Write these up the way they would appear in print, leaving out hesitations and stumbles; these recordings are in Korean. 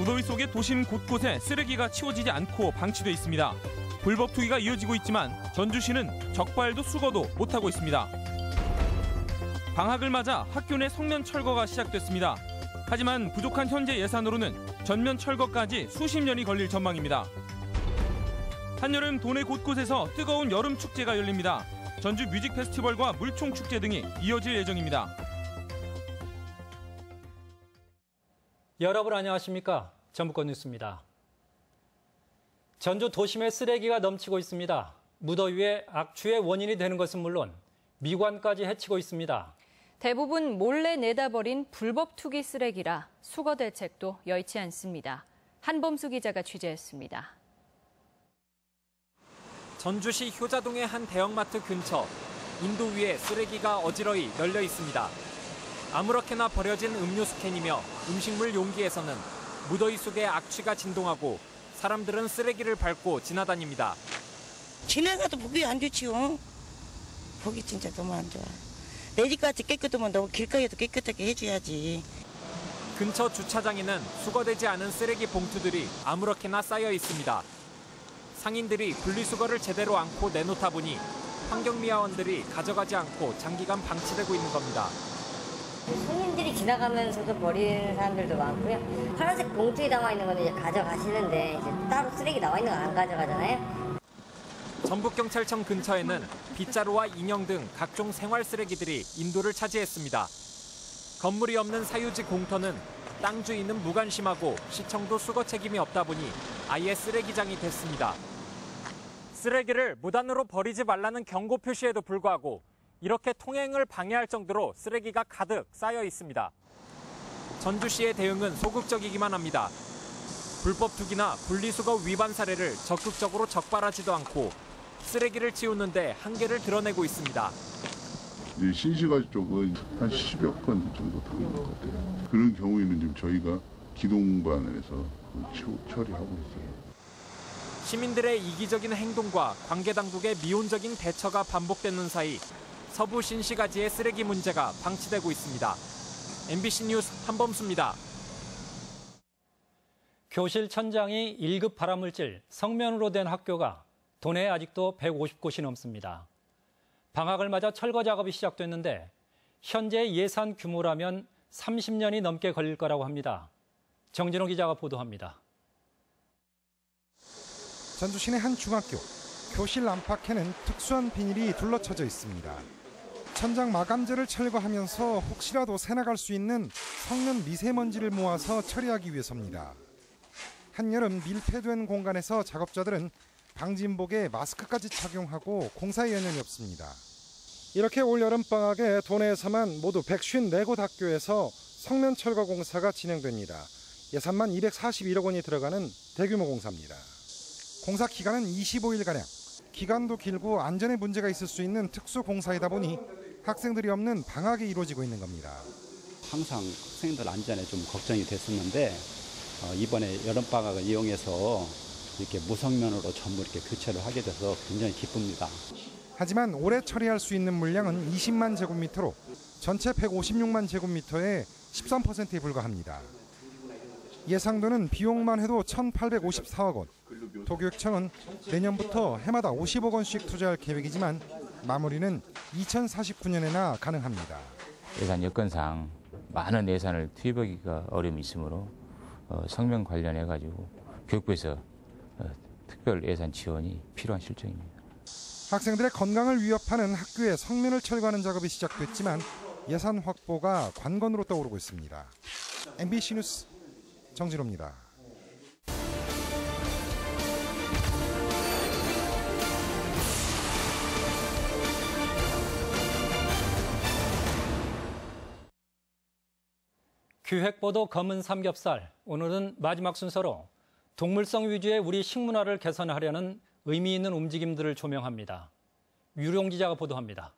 무더위 속에 도심 곳곳에 쓰레기가 치워지지 않고 방치돼 있습니다. 불법 투기가 이어지고 있지만 전주시는 적발도 수거도 못하고 있습니다. 방학을 맞아 학교 내 성면 철거가 시작됐습니다. 하지만 부족한 현재 예산으로는 전면 철거까지 수십 년이 걸릴 전망입니다. 한여름 도내 곳곳에서 뜨거운 여름 축제가 열립니다. 전주 뮤직 페스티벌과 물총 축제 등이 이어질 예정입니다. 여러분 안녕하십니까? 전북권 뉴스입니다. 전주 도심에 쓰레기가 넘치고 있습니다. 무더위에 악취의 원인이 되는 것은 물론 미관까지 해치고 있습니다. 대부분 몰래 내다버린 불법 투기 쓰레기라 수거 대책도 여의치 않습니다. 한범수 기자가 취재했습니다. 전주시 효자동의 한 대형마트 근처 인도 위에 쓰레기가 어지러이 널려 있습니다. 아무렇게나 버려진 음료수 캔이며 음식물 용기에서는 무더위 속에 악취가 진동하고 사람들은 쓰레기를 밟고 지나다닙니다. 지나가도 보기 안 좋지요. 보기 진짜 너무 안 좋아. 내 집같이 깨끗하면 너무 길가에도 깨끗하게 해줘야지. 근처 주차장에는 수거되지 않은 쓰레기 봉투들이 아무렇게나 쌓여 있습니다. 상인들이 분리수거를 제대로 않고 내놓다 보니 환경미화원들이 가져가지 않고 장기간 방치되고 있는 겁니다. 손님들이 지나가면서도 버리는 사람들도 많고요. 파란색 봉투에 담아 있는 건 이제 가져가시는데 이제 따로 쓰레기 나와 있는 건 안 가져가잖아요. 전북경찰청 근처에는 빗자루와 인형 등 각종 생활 쓰레기들이 인도를 차지했습니다. 건물이 없는 사유지 공터는 땅 주인은 무관심하고 시청도 수거 책임이 없다 보니 아예 쓰레기장이 됐습니다. 쓰레기를 무단으로 버리지 말라는 경고 표시에도 불구하고 이렇게 통행을 방해할 정도로 쓰레기가 가득 쌓여 있습니다. 전주시의 대응은 소극적이기만 합니다. 불법 투기나 분리수거 위반 사례를 적극적으로 적발하지도 않고 쓰레기를 치우는데 한계를 드러내고 있습니다. 신시가지 쪽은 한 10여 건 정도 되는 것 같아요. 그런 경우에는 지금 저희가 기동반에서 처리하고 있어요. 시민들의 이기적인 행동과 관계당국의 미온적인 대처가 반복되는 사이 서부 신시가지의 쓰레기 문제가 방치되고 있습니다. MBC 뉴스 한범수입니다. 교실 천장이 1급 발암물질 성면으로 된 학교가 도내에 아직도 150곳이 넘습니다. 방학을 맞아 철거 작업이 시작됐는데 현재 예산 규모라면 30년이 넘게 걸릴 거라고 합니다. 정진호 기자가 보도합니다. 전주 시내 한 중학교. 교실 안팎에는 특수한 비닐이 둘러쳐져 있습니다. 천장 마감재를 철거하면서 혹시라도 새나갈 수 있는 성면 미세먼지를 모아서 처리하기 위해서입니다. 한여름 밀폐된 공간에서 작업자들은 방진복에 마스크까지 착용하고 공사에 연연이 없습니다. 이렇게 올 여름방학에 도내에서만 모두 154곳 학교에서 성면 철거 공사가 진행됩니다. 예산만 241억 원이 들어가는 대규모 공사입니다. 공사 기간은 25일가량. 기간도 길고 안전에 문제가 있을 수 있는 특수 공사이다 보니 학생들이 없는 방학이 이루어지고 있는 겁니다. 항상 학생들 안전에 좀 걱정이 됐었는데 이번에 여름방학을 이용해서 이렇게 무성면으로 전부 이렇게 교체를 하게 돼서 굉장히 기쁩니다. 하지만 올해 처리할 수 있는 물량은 20만 제곱미터로 전체 156만 제곱미터의 13%에 불과합니다. 예상도는 비용만 해도 1,854억 원. 도교육청은 내년부터 해마다 50억 원씩 투자할 계획이지만 마무리는 2049년에나 가능합니다. 예산 여건상 많은 예산을 투입하기가 어려움이 있으므로 성면 관련해가지고 교육부에서 특별 예산 지원이 필요한 실정입니다. 학생들의 건강을 위협하는 학교의 성면을 철거하는 작업이 시작됐지만 예산 확보가 관건으로 떠오르고 있습니다. MBC 뉴스 정진호입니다. 기획보도 검은 삼겹살. 오늘은 마지막 순서로 동물성 위주의 우리 식문화를 개선하려는 의미 있는 움직임들을 조명합니다. 유룡 기자가 보도합니다.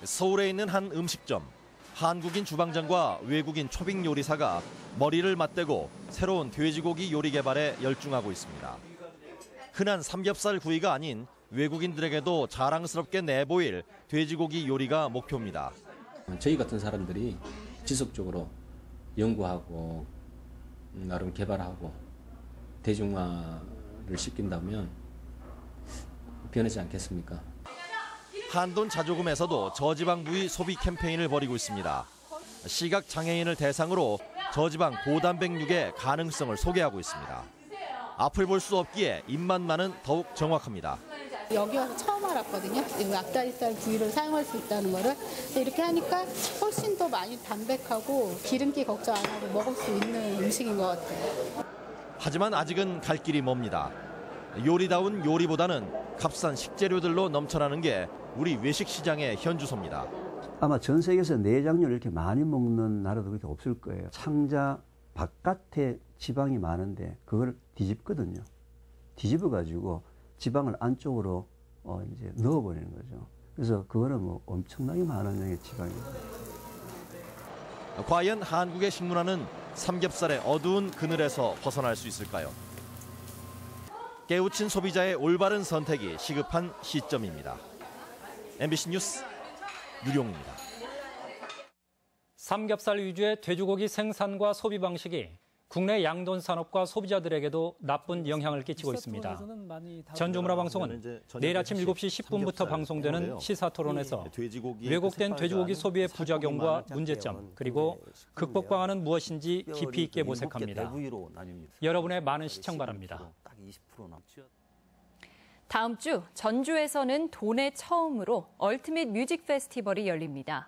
서울에 있는 한 음식점. 한국인 주방장과 외국인 초빙 요리사가 머리를 맞대고 새로운 돼지고기 요리 개발에 열중하고 있습니다. 흔한 삼겹살 구이가 아닌 외국인들에게도 자랑스럽게 내보일 돼지고기 요리가 목표입니다. 저희 같은 사람들이 지속적으로 연구하고 나름 개발하고 대중화를 시킨다면 변하지 않겠습니까? 한돈 자조금에서도 저지방 무의 소비 캠페인을 벌이고 있습니다. 시각 장애인을 대상으로 저지방 고단백육의 가능성을 소개하고 있습니다. 앞을 볼 수 없기에 입맛만은 더욱 정확합니다. 여기 와서 처음 알았거든요. 앞다리살 부위를 사용할 수 있다는 거를. 이렇게 하니까 훨씬 더 많이 담백하고 기름기 걱정 안 하고 먹을 수 있는 음식인 것 같아요. 하지만 아직은 갈 길이 멉니다. 요리다운 요리보다는 값싼 식재료들로 넘쳐나는 게 우리 외식 시장의 현주소입니다. 아마 전 세계에서 내장류를 이렇게 많이 먹는 나라도 그렇게 없을 거예요. 창자 바깥에 지방이 많은데 그걸 뒤집거든요. 뒤집어가지고 지방을 안쪽으로 이제 넣어버리는 거죠. 그래서 그거는 뭐 엄청나게 많은 양의 지방입니다. 과연 한국의 식문화는 삼겹살의 어두운 그늘에서 벗어날 수 있을까요? 깨우친 소비자의 올바른 선택이 시급한 시점입니다. MBC 뉴스 유룡입니다. 삼겹살 위주의 돼지고기 생산과 소비 방식이 국내 양돈 산업과 소비자들에게도 나쁜 영향을 끼치고 있습니다. 전주문화방송은 내일 아침 7시 10분부터 방송되는 시사토론에서 왜곡된 돼지고기 소비의 부작용과 문제점, 그리고 극복 방안은 무엇인지 깊이 있게 모색합니다. 여러분의 많은 시청 바랍니다. 다음 주 전주에서는 도내 처음으로 얼티밋 뮤직 페스티벌이 열립니다.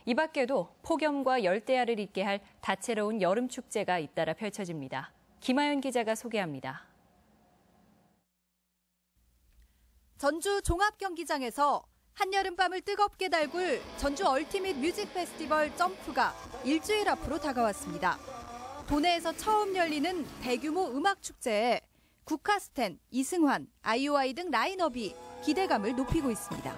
이 밖에도 폭염과 열대야를 잊게 할 다채로운 여름 축제가 잇따라 펼쳐집니다. 김하연 기자가 소개합니다. 전주 종합경기장에서 한여름밤을 뜨겁게 달굴 전주 얼티밋 뮤직 페스티벌 점프가 일주일 앞으로 다가왔습니다. 도내에서 처음 열리는 대규모 음악 축제에 국카스텐, 이승환, 아이오아이 등 라인업이 기대감을 높이고 있습니다.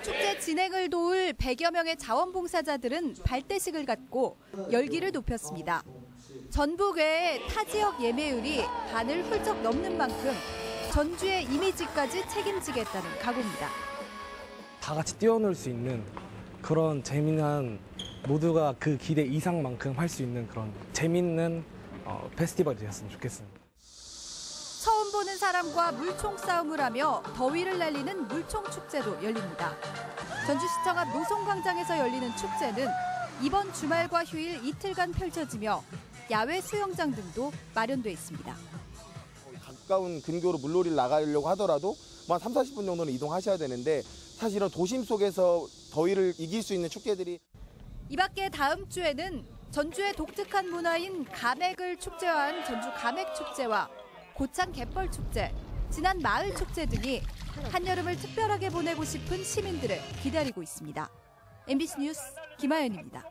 축제 진행을 도울 100여 명의 자원봉사자들은 발대식을 갖고 열기를 높였습니다. 전북 외의 타 지역 예매율이 반을 훌쩍 넘는 만큼 전주의 이미지까지 책임지겠다는 각오입니다. 다 같이 뛰어놀 수 있는 그런 재미난, 모두가 그 기대 이상만큼 할 수 있는 그런 재밌는 페스티벌이 되었으면 좋겠습니다. 처음 보는 사람과 물총 싸움을 하며 더위를 날리는 물총 축제도 열립니다. 전주시청 앞 노송광장에서 열리는 축제는 이번 주말과 휴일 이틀간 펼쳐지며 야외 수영장 등도 마련돼 있습니다. 가까운 근교로 물놀이를 나가려고 하더라도 한 30-40분 정도는 이동하셔야 되는데 사실은 도심 속에서 더위를 이길 수 있는 축제들이 이 밖에 다음 주에는 전주의 독특한 문화인 가맥을 축제화한 전주 가맥축제와 고창 갯벌 축제, 진안 마을 축제 등이 한여름을 특별하게 보내고 싶은 시민들을 기다리고 있습니다. MBC 뉴스 김하연입니다.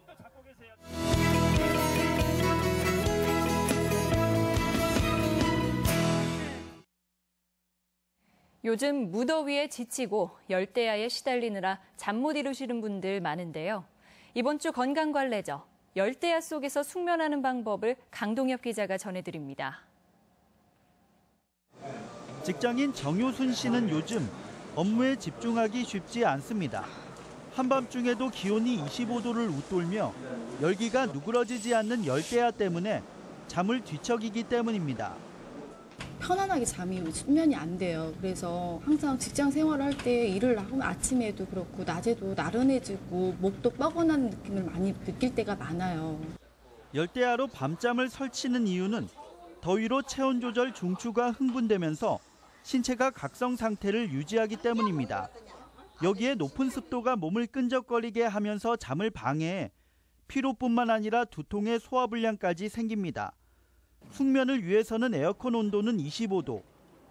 요즘 무더위에 지치고 열대야에 시달리느라 잠 못 이루시는 분들 많은데요. 이번 주 건강관례죠. 열대야 속에서 숙면하는 방법을 강동엽 기자가 전해드립니다. 직장인 정효순 씨는 요즘 업무에 집중하기 쉽지 않습니다. 한밤중에도 기온이 25도를 웃돌며 열기가 누그러지지 않는 열대야 때문에 잠을 뒤척이기 때문입니다. 편안하게 잠이 숙면이 안 돼요. 그래서 항상 직장 생활을 할 때 일을 하면 아침에도 그렇고 낮에도 나른해지고 목도 뻐근한 느낌을 많이 느낄 때가 많아요. 열대야로 밤잠을 설치는 이유는 더위로 체온 조절 중추가 흥분되면서 신체가 각성 상태를 유지하기 때문입니다. 여기에 높은 습도가 몸을 끈적거리게 하면서 잠을 방해해 피로뿐만 아니라 두통의 소화불량까지 생깁니다. 숙면을 위해서는 에어컨 온도는 25도,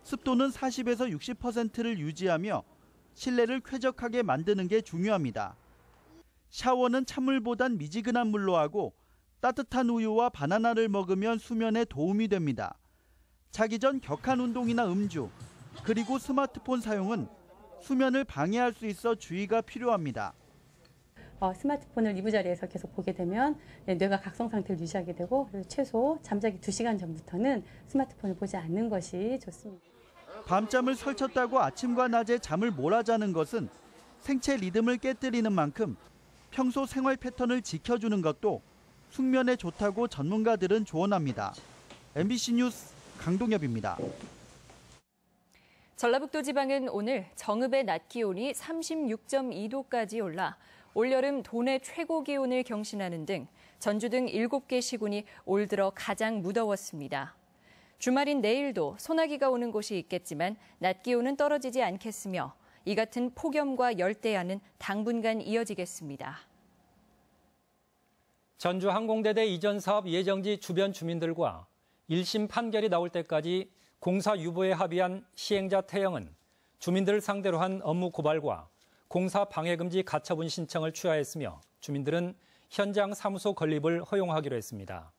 습도는 40에서 60%를 유지하며 실내를 쾌적하게 만드는 게 중요합니다. 샤워는 찬물보단 미지근한 물로 하고 따뜻한 우유와 바나나를 먹으면 수면에 도움이 됩니다. 자기 전 격한 운동이나 음주, 그리고 스마트폰 사용은 수면을 방해할 수 있어 주의가 필요합니다. 스마트폰을 이부자리에서 계속 보게 되면 뇌가 각성 상태를 유지하게 되고, 그래서 최소 잠자기 2시간 전부터는 스마트폰을 보지 않는 것이 좋습니다. 밤잠을 설쳤다고 아침과 낮에 잠을 몰아자는 것은 생체 리듬을 깨뜨리는 만큼 평소 생활 패턴을 지켜주는 것도 숙면에 좋다고 전문가들은 조언합니다. MBC 뉴스 강동엽입니다. 전라북도 지방은 오늘 정읍의 낮 기온이 36.2도까지 올라 올여름 도내 최고 기온을 경신하는 등 전주 등 7개 시군이 올 들어 가장 무더웠습니다. 주말인 내일도 소나기가 오는 곳이 있겠지만 낮 기온은 떨어지지 않겠으며 이 같은 폭염과 열대야는 당분간 이어지겠습니다. 전주 항공대대 이전 사업 예정지 주변 주민들과 1심 판결이 나올 때까지 공사 유보에 합의한 시행자 태영은 주민들을 상대로 한 업무 고발과 공사 방해금지 가처분 신청을 취하했으며 주민들은 현장 사무소 건립을 허용하기로 했습니다.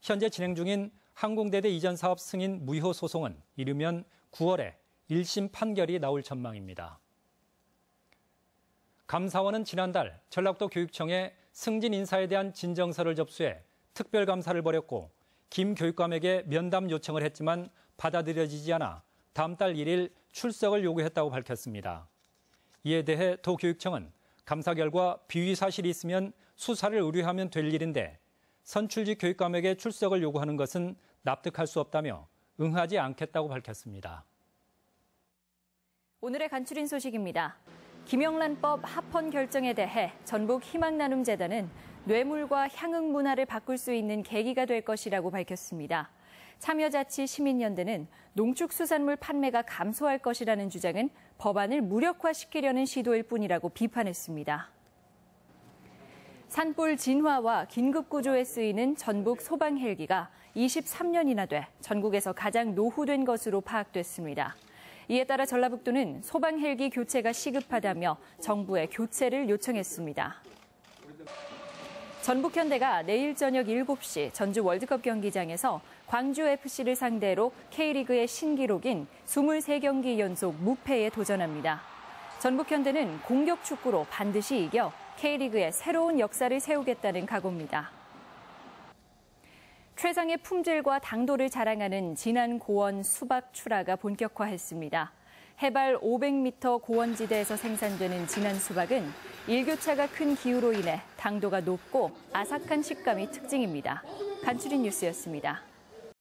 현재 진행 중인 항공대대 이전 사업 승인 무효 소송은 이르면 9월에 1심 판결이 나올 전망입니다. 감사원은 지난달 전라북도 교육청에 승진 인사에 대한 진정서를 접수해 특별감사를 벌였고 김 교육감에게 면담 요청을 했지만 받아들여지지 않아 다음 달 1일 출석을 요구했다고 밝혔습니다. 이에 대해 도교육청은 감사 결과 비위 사실이 있으면 수사를 의뢰하면 될 일인데 선출직 교육감에게 출석을 요구하는 것은 납득할 수 없다며 응하지 않겠다고 밝혔습니다. 오늘의 간추린 소식입니다. 김영란법 합헌 결정에 대해 전북희망나눔재단은 뇌물과 향응 문화를 바꿀 수 있는 계기가 될 것이라고 밝혔습니다. 참여자치시민연대는 농축수산물 판매가 감소할 것이라는 주장은 법안을 무력화시키려는 시도일 뿐이라고 비판했습니다. 산불 진화와 긴급구조에 쓰이는 전북 소방 헬기가 23년이나 돼 전국에서 가장 노후된 것으로 파악됐습니다. 이에 따라 전라북도는 소방 헬기 교체가 시급하다며 정부에 교체를 요청했습니다. 전북현대가 내일 저녁 7시 전주 월드컵 경기장에서 광주FC를 상대로 K리그의 신기록인 23경기 연속 무패에 도전합니다. 전북현대는 공격 축구로 반드시 이겨 K리그의 새로운 역사를 세우겠다는 각오입니다. 최상의 품질과 당도를 자랑하는 진안 고원 수박 출하가 본격화했습니다. 해발 500m 고원지대에서 생산되는 진안 수박은 일교차가 큰 기후로 인해 당도가 높고 아삭한 식감이 특징입니다. 간추린 뉴스였습니다.